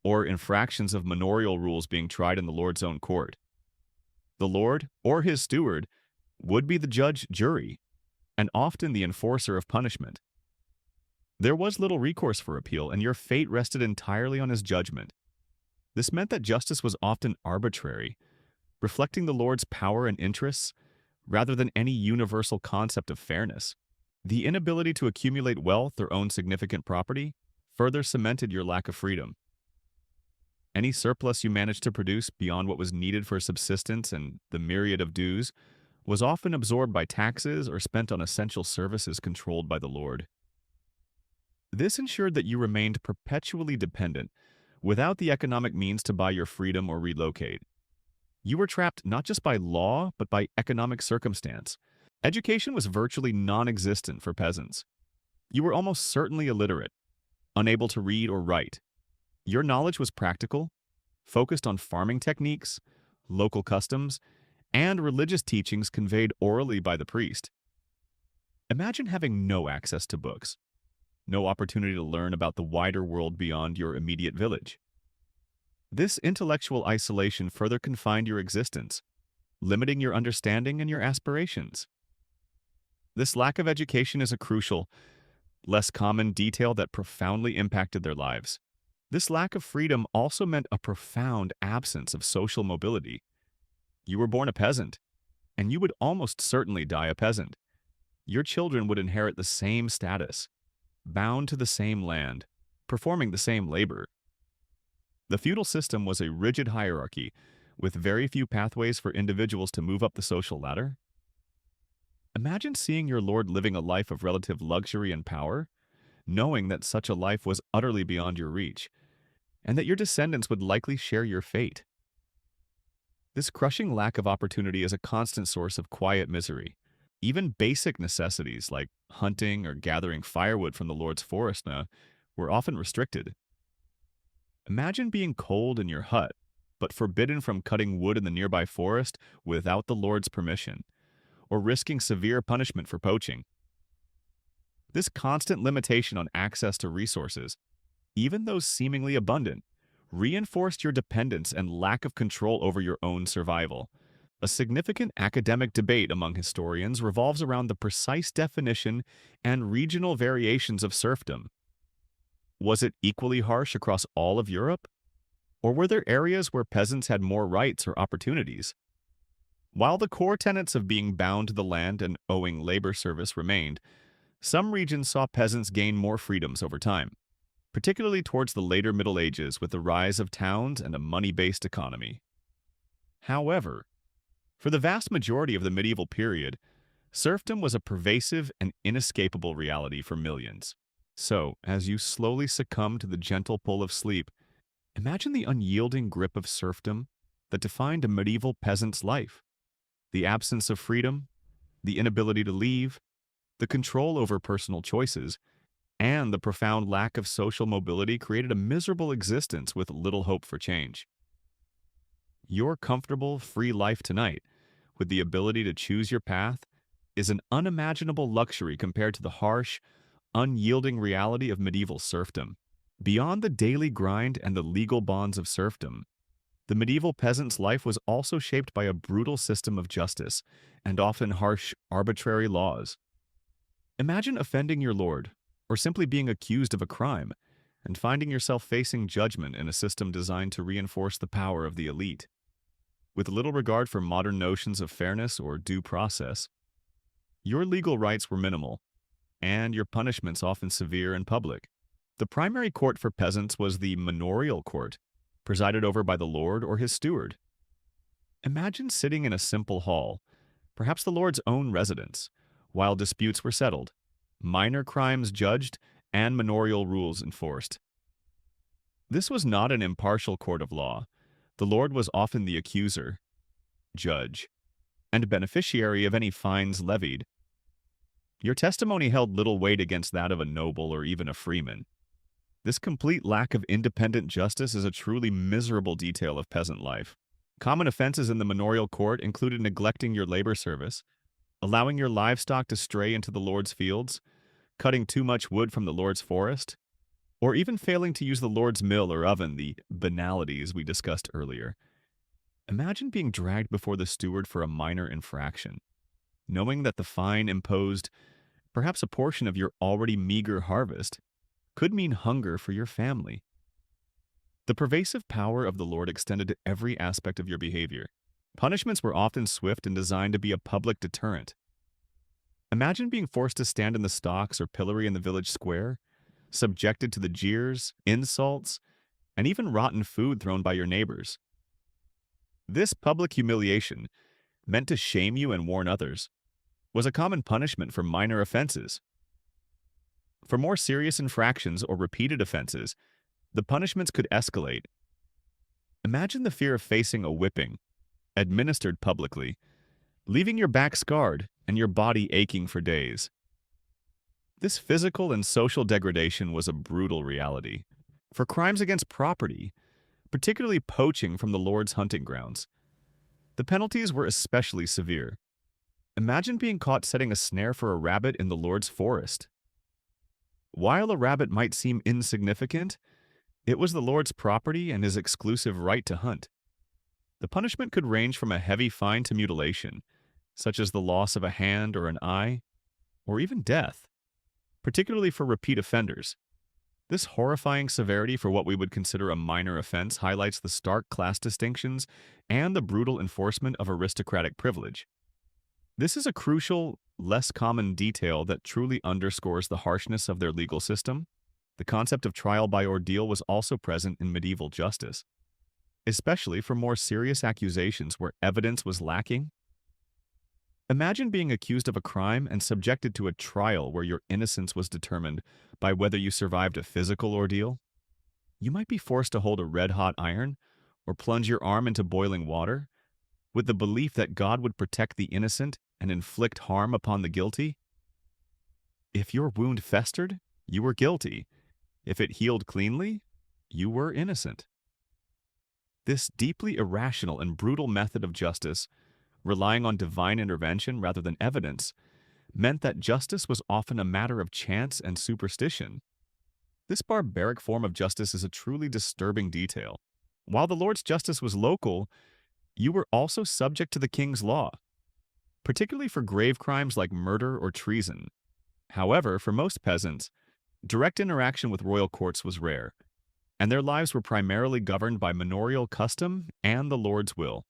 or infractions of manorial rules being tried in the Lord's own court. The Lord, or his steward, would be the judge jury, and often the enforcer of punishment. There was little recourse for appeal, and your fate rested entirely on his judgment. This meant that justice was often arbitrary, reflecting the Lord's power and interests rather than any universal concept of fairness. The inability to accumulate wealth or own significant property further cemented your lack of freedom. Any surplus you managed to produce beyond what was needed for subsistence and the myriad of dues was often absorbed by taxes or spent on essential services controlled by the Lord. This ensured that you remained perpetually dependent, without the economic means to buy your freedom or relocate. You were trapped not just by law, but by economic circumstance. Education was virtually non-existent for peasants. You were almost certainly illiterate, unable to read or write. Your knowledge was practical, focused on farming techniques, local customs, and religious teachings conveyed orally by the priest. Imagine having no access to books, no opportunity to learn about the wider world beyond your immediate village. This intellectual isolation further confined your existence, limiting your understanding and your aspirations. This lack of education is a crucial, less common detail that profoundly impacted their lives. This lack of freedom also meant a profound absence of social mobility. You were born a peasant, and you would almost certainly die a peasant. Your children would inherit the same status, bound to the same land, performing the same labor. The feudal system was a rigid hierarchy, with very few pathways for individuals to move up the social ladder. Imagine seeing your lord living a life of relative luxury and power, knowing that such a life was utterly beyond your reach, and that your descendants would likely share your fate. This crushing lack of opportunity is a constant source of quiet misery. Even basic necessities like hunting or gathering firewood from the Lord's forest were often restricted. Imagine being cold in your hut, but forbidden from cutting wood in the nearby forest without the Lord's permission, or risking severe punishment for poaching. This constant limitation on access to resources, even those seemingly abundant, reinforced your dependence and lack of control over your own survival. A significant academic debate among historians revolves around the precise definition and regional variations of serfdom. Was it equally harsh across all of Europe? Or were there areas where peasants had more rights or opportunities? While the core tenets of being bound to the land and owing labor service remained, some regions saw peasants gain more freedoms over time, particularly towards the later Middle Ages with the rise of towns and a money-based economy. However, for the vast majority of the medieval period, serfdom was a pervasive and inescapable reality for millions. So, as you slowly succumb to the gentle pull of sleep, imagine the unyielding grip of serfdom that defined a medieval peasant's life. The absence of freedom, the inability to leave, the control over personal choices, and the profound lack of social mobility created a miserable existence with little hope for change. Your comfortable, free life tonight, with the ability to choose your path, is an unimaginable luxury compared to the harsh, unyielding reality of medieval serfdom. Beyond the daily grind and the legal bonds of serfdom, the medieval peasant's life was also shaped by a brutal system of justice and often harsh, arbitrary laws. Imagine offending your lord, or simply being accused of a crime, and finding yourself facing judgment in a system designed to reinforce the power of the elite. With little regard for modern notions of fairness or due process, your legal rights were minimal, and your punishments often severe and public. The primary court for peasants was the manorial court, presided over by the lord or his steward. Imagine sitting in a simple hall, perhaps the lord's own residence, while disputes were settled, minor crimes judged, and manorial rules enforced. This was not an impartial court of law. The lord was often the accuser, judge, and beneficiary of any fines levied. Your testimony held little weight against that of a noble or even a freeman. This complete lack of independent justice is a truly miserable detail of peasant life. Common offenses in the manorial court included neglecting your labor service, allowing your livestock to stray into the lord's fields, cutting too much wood from the lord's forest, or even failing to use the Lord's mill or oven, the banalities we discussed earlier. Imagine being dragged before the steward for a minor infraction, knowing that the fine imposed, perhaps a portion of your already meager harvest, could mean hunger for your family. The pervasive power of the Lord extended to every aspect of your behavior. Punishments were often swift and designed to be a public deterrent. Imagine being forced to stand in the stocks or pillory in the village square, subjected to the jeers, insults, and even rotten food thrown by your neighbors. This public humiliation, meant to shame you and warn others, was a common punishment for minor offenses. For more serious infractions or repeated offenses, the punishments could escalate. Imagine the fear of facing a whipping, administered publicly, leaving your back scarred and your body aching for days. This physical and social degradation was a brutal reality. For crimes against property, particularly poaching from the Lord's hunting grounds, the penalties were especially severe. Imagine being caught setting a snare for a rabbit in the Lord's forest. While a rabbit might seem insignificant, it was the Lord's property and his exclusive right to hunt. The punishment could range from a heavy fine to mutilation, such as the loss of a hand or an eye, or even death, particularly for repeat offenders. This horrifying severity for what we would consider a minor offense highlights the stark class distinctions and the brutal enforcement of aristocratic privilege. This is a crucial, less common detail that truly underscores the harshness of their legal system. The concept of trial by ordeal was also present in medieval justice, especially for more serious accusations where evidence was lacking. Imagine being accused of a crime and subjected to a trial where your innocence was determined by whether you survived a physical ordeal. You might be forced to hold a red-hot iron or plunge your arm into boiling water, with the belief that God would protect the innocent and inflict harm upon the guilty. If your wound festered, you were guilty. If it healed cleanly, you were innocent. This deeply irrational and brutal method of justice, relying on divine intervention rather than evidence, meant that justice was often a matter of chance and superstition. This barbaric form of justice is a truly disturbing detail. While the Lord's justice was local, you were also subject to the king's law, particularly for grave crimes like murder or treason. However, for most peasants, direct interaction with royal courts was rare, and their lives were primarily governed by manorial custom and the Lord's will.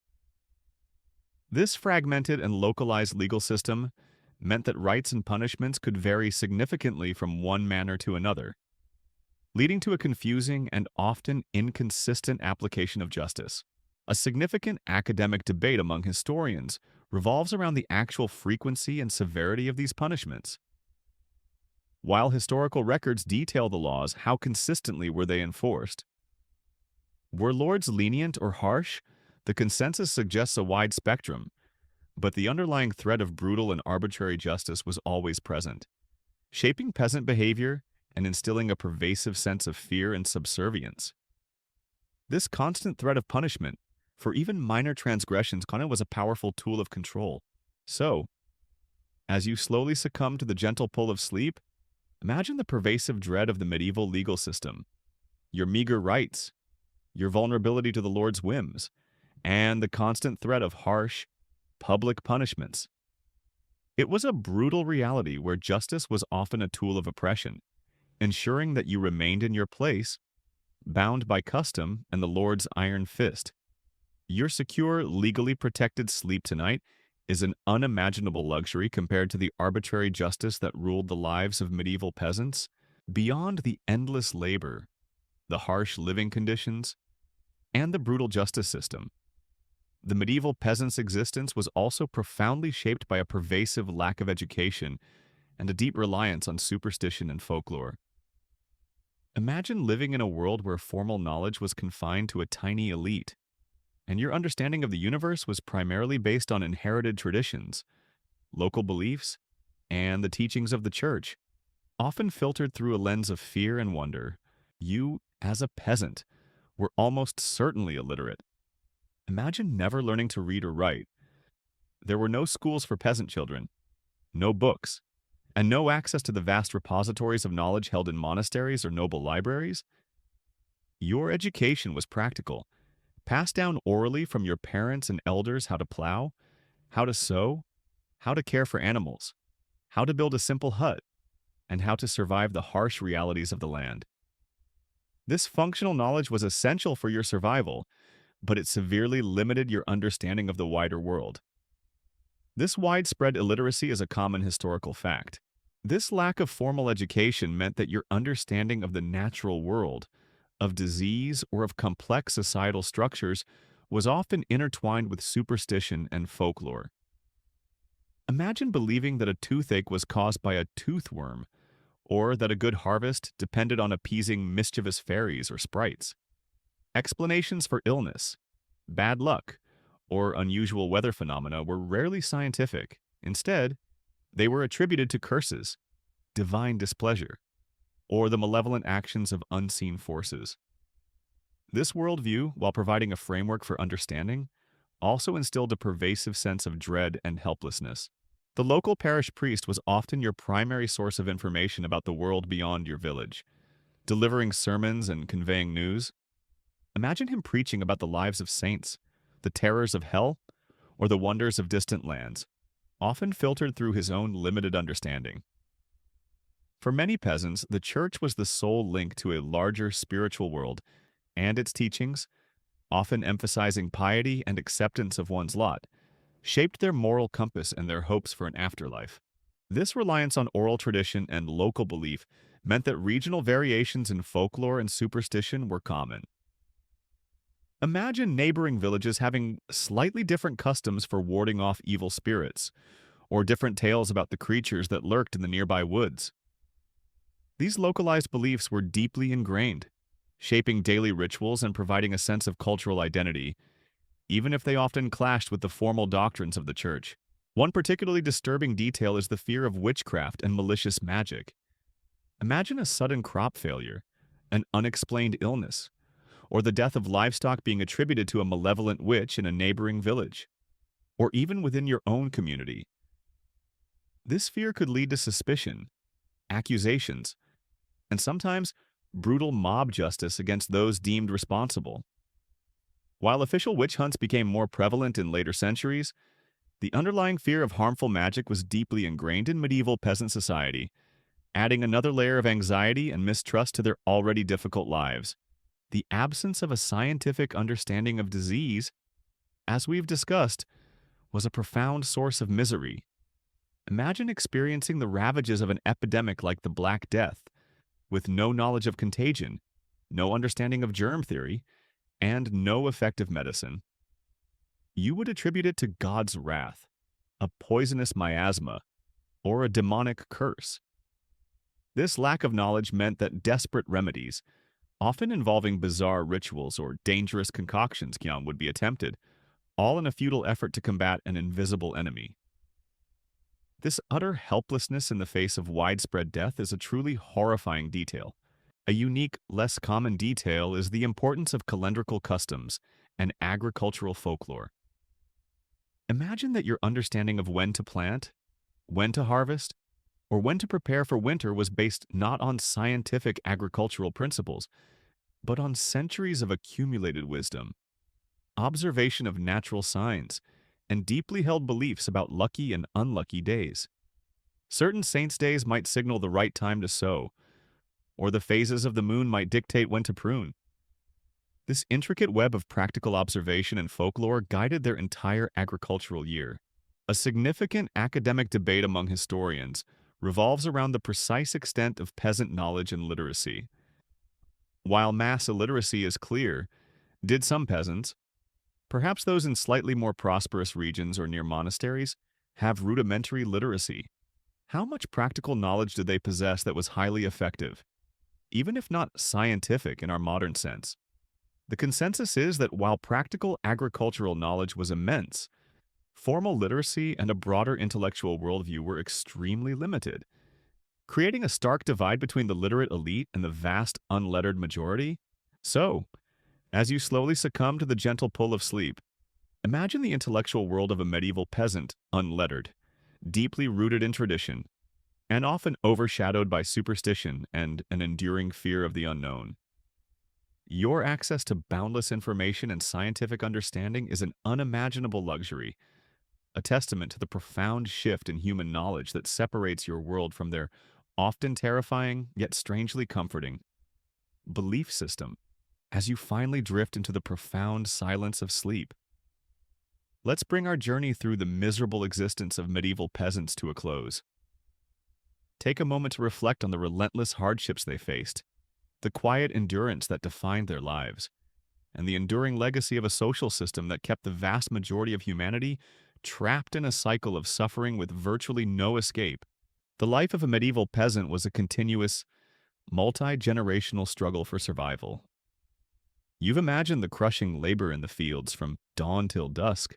This fragmented and localized legal system meant that rights and punishments could vary significantly from one manor to another, leading to a confusing and often inconsistent application of justice. A significant academic debate among historians revolves around the actual frequency and severity of these punishments. While historical records detail the laws, how consistently were they enforced? Were lords lenient or harsh? The consensus suggests a wide spectrum, but the underlying thread of brutal and arbitrary justice was always present, shaping peasant behavior and instilling a pervasive sense of fear and subservience. This constant threat of punishment, for even minor transgressions, kind of was a powerful tool of control. So, as you slowly succumb to the gentle pull of sleep, imagine the pervasive dread of the medieval legal system, your meager rights, your vulnerability to the Lord's whims, and the constant threat of harsh, public punishments. It was a brutal reality where justice was often a tool of oppression, ensuring that you remained in your place, bound by custom and the Lord's iron fist. Your secure, legally protected sleep tonight is an unimaginable luxury compared to the arbitrary justice that ruled the lives of medieval peasants. Beyond the endless labor, the harsh living conditions, and the brutal justice system, the medieval peasant's existence was also profoundly shaped by a pervasive lack of education and a deep reliance on superstition and folklore. Imagine living in a world where formal knowledge was confined to a tiny elite, and your understanding of the universe was primarily based on inherited traditions, local beliefs, and the teachings of the church, often filtered through a lens of fear and wonder. You, as a peasant, were almost certainly illiterate. Imagine never learning to read or write. There were no schools for peasant children, no books, and no access to the vast repositories of knowledge held in monasteries or noble libraries. Your education was practical, passed down orally from your parents and elders how to plow, how to sew, how to care for animals, how to build a simple hut, and how to survive the harsh realities of the land. This functional knowledge was essential for your survival, but it severely limited your understanding of the wider world. This widespread illiteracy is a common historical fact. This lack of formal education meant that your understanding of the natural world, of disease, or of complex societal structures was often intertwined with superstition and folklore. Imagine believing that a toothache was caused by a toothworm, or that a good harvest depended on appeasing mischievous fairies or sprites. Explanations for illness, bad luck, or unusual weather phenomena were rarely scientific. Instead, they were attributed to curses, divine displeasure, or the malevolent actions of unseen forces. This worldview, while providing a framework for understanding, also instilled a pervasive sense of dread and helplessness. The local parish priest was often your primary source of information about the world beyond your village, delivering sermons and conveying news. Imagine him preaching about the lives of saints, the terrors of hell, or the wonders of distant lands, often filtered through his own limited understanding. For many peasants, the church was the sole link to a larger spiritual world, and its teachings, often emphasizing piety and acceptance of one's lot, shaped their moral compass and their hopes for an afterlife. This reliance on oral tradition and local belief meant that regional variations in folklore and superstition were common. Imagine neighboring villages having slightly different customs for warding off evil spirits, or different tales about the creatures that lurked in the nearby woods. These localized beliefs were deeply ingrained, shaping daily rituals and providing a sense of cultural identity, even if they often clashed with the formal doctrines of the church. One particularly disturbing detail is the fear of witchcraft and malicious magic. Imagine a sudden crop failure, an unexplained illness, or the death of livestock being attributed to a malevolent witch in a neighboring village, or even within your own community. This fear could lead to suspicion, accusations, and sometimes brutal mob justice against those deemed responsible. While official witch hunts became more prevalent in later centuries, the underlying fear of harmful magic was deeply ingrained in medieval peasant society, adding another layer of anxiety and mistrust to their already difficult lives. The absence of a scientific understanding of disease, as we've discussed, was a profound source of misery. Imagine experiencing the ravages of an epidemic like the Black Death, with no knowledge of contagion, no understanding of germ theory, and no effective medicine. You would attribute it to God's wrath, a poisonous miasma, or a demonic curse. This lack of knowledge meant that desperate remedies, often involving bizarre rituals or dangerous concoctions, would be attempted, all in a futile effort to combat an invisible enemy. This utter helplessness in the face of widespread death is a truly horrifying detail. A unique, less common detail is the importance of calendrical customs and agricultural folklore. Imagine that your understanding of when to plant, when to harvest, or when to prepare for winter was based not on scientific agricultural principles, but on centuries of accumulated wisdom, observation of natural signs, and deeply held beliefs about lucky and unlucky days. Certain saints' days might signal the right time to sow, or the phases of the moon might dictate when to prune. This intricate web of practical observation and folklore guided their entire agricultural year. A significant academic debate among historians revolves around the precise extent of peasant knowledge and literacy. While mass illiteracy is clear, did some peasants, perhaps those in slightly more prosperous regions or near monasteries, have rudimentary literacy? How much practical knowledge did they possess that was highly effective, even if not scientific in our modern sense? The consensus is that while practical agricultural knowledge was immense, formal literacy and a broader intellectual worldview were extremely limited, creating a stark divide between the literate elite and the vast unlettered majority. So, as you slowly succumb to the gentle pull of sleep, imagine the intellectual world of a medieval peasant, unlettered, deeply rooted in tradition, and often overshadowed by superstition and an enduring fear of the unknown. Your access to boundless information and scientific understanding is an unimaginable luxury, a testament to the profound shift in human knowledge that separates your world from their often terrifying, yet strangely comforting, belief system as you finally drift into the profound silence of sleep. Let's bring our journey through the miserable existence of medieval peasants to a close. Take a moment to reflect on the relentless hardships they faced, the quiet endurance that defined their lives, and the enduring legacy of a social system that kept the vast majority of humanity trapped in a cycle of suffering with virtually no escape. The life of a medieval peasant was a continuous, multi-generational struggle for survival. You've imagined the crushing labor in the fields from dawn till dusk,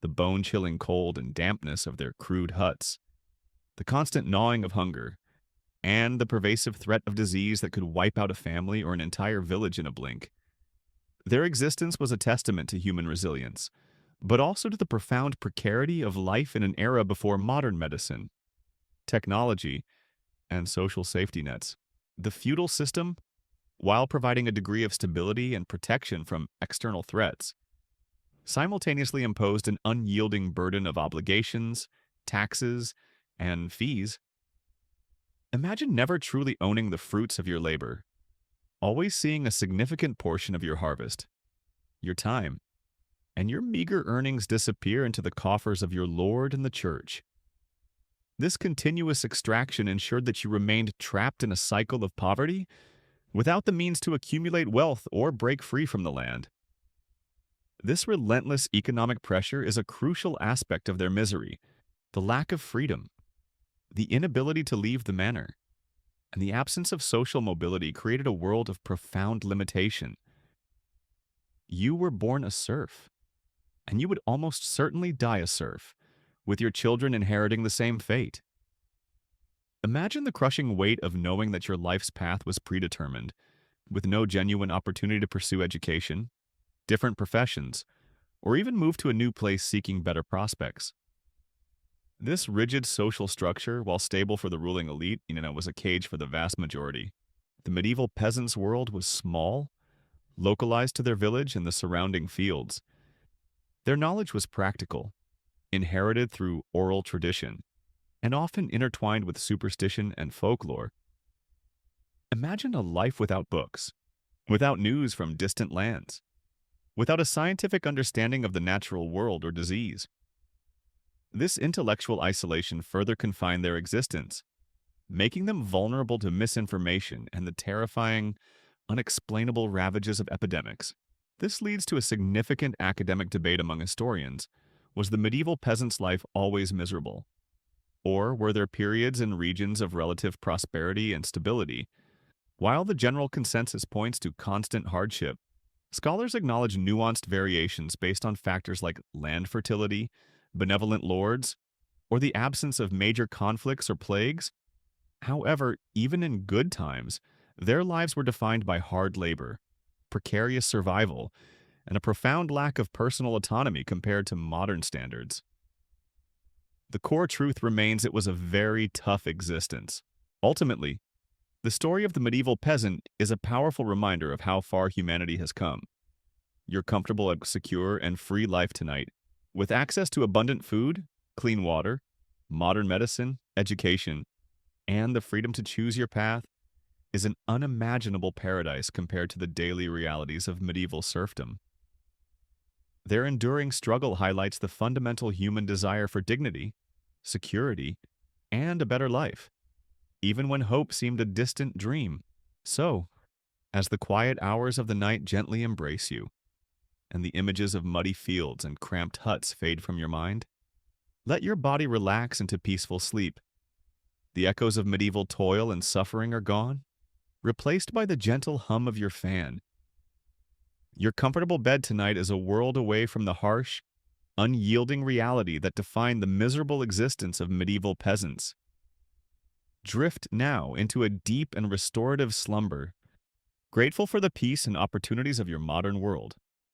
the bone-chilling cold and dampness of their crude huts, the constant gnawing of hunger, and the pervasive threat of disease that could wipe out a family or an entire village in a blink. Their existence was a testament to human resilience, but also to the profound precarity of life in an era before modern medicine, technology, and social safety nets. The feudal system, while providing a degree of stability and protection from external threats, simultaneously imposed an unyielding burden of obligations, taxes, and fees. Imagine never truly owning the fruits of your labor, always seeing a significant portion of your harvest, your time, and your meager earnings disappear into the coffers of your lord and the church. This continuous extraction ensured that you remained trapped in a cycle of poverty without the means to accumulate wealth or break free from the land. This relentless economic pressure is a crucial aspect of their misery, the lack of freedom, the inability to leave the manor, and the absence of social mobility created a world of profound limitation. You were born a serf, and you would almost certainly die a serf, with your children inheriting the same fate. Imagine the crushing weight of knowing that your life's path was predetermined, with no genuine opportunity to pursue education, different professions, or even move to a new place seeking better prospects. This rigid social structure, while stable for the ruling elite, was a cage for the vast majority. The medieval peasants' world was small, localized to their village and the surrounding fields. Their knowledge was practical, inherited through oral tradition, and often intertwined with superstition and folklore. Imagine a life without books, without news from distant lands, without a scientific understanding of the natural world or disease. This intellectual isolation further confined their existence, making them vulnerable to misinformation and the terrifying, unexplainable ravages of epidemics. This leads to a significant academic debate among historians. Was the medieval peasant's life always miserable? Or were there periods and regions of relative prosperity and stability? While the general consensus points to constant hardship, scholars acknowledge nuanced variations based on factors like land fertility, benevolent lords, or the absence of major conflicts or plagues. However, even in good times, their lives were defined by hard labor, precarious survival, and a profound lack of personal autonomy compared to modern standards. The core truth remains it was a very tough existence. Ultimately, the story of the medieval peasant is a powerful reminder of how far humanity has come. Your comfortable, secure, and free life tonight, with access to abundant food, clean water, modern medicine, education, and the freedom to choose your path, is an unimaginable paradise compared to the daily realities of medieval serfdom. Their enduring struggle highlights the fundamental human desire for dignity, security, and a better life, even when hope seemed a distant dream. So, as the quiet hours of the night gently embrace you, and the images of muddy fields and cramped huts fade from your mind, let your body relax into peaceful sleep. The echoes of medieval toil and suffering are gone, replaced by the gentle hum of your fan. Your comfortable bed tonight is a world away from the harsh, unyielding reality that defined the miserable existence of medieval peasants. Drift now into a deep and restorative slumber, grateful for the peace and opportunities of your modern world.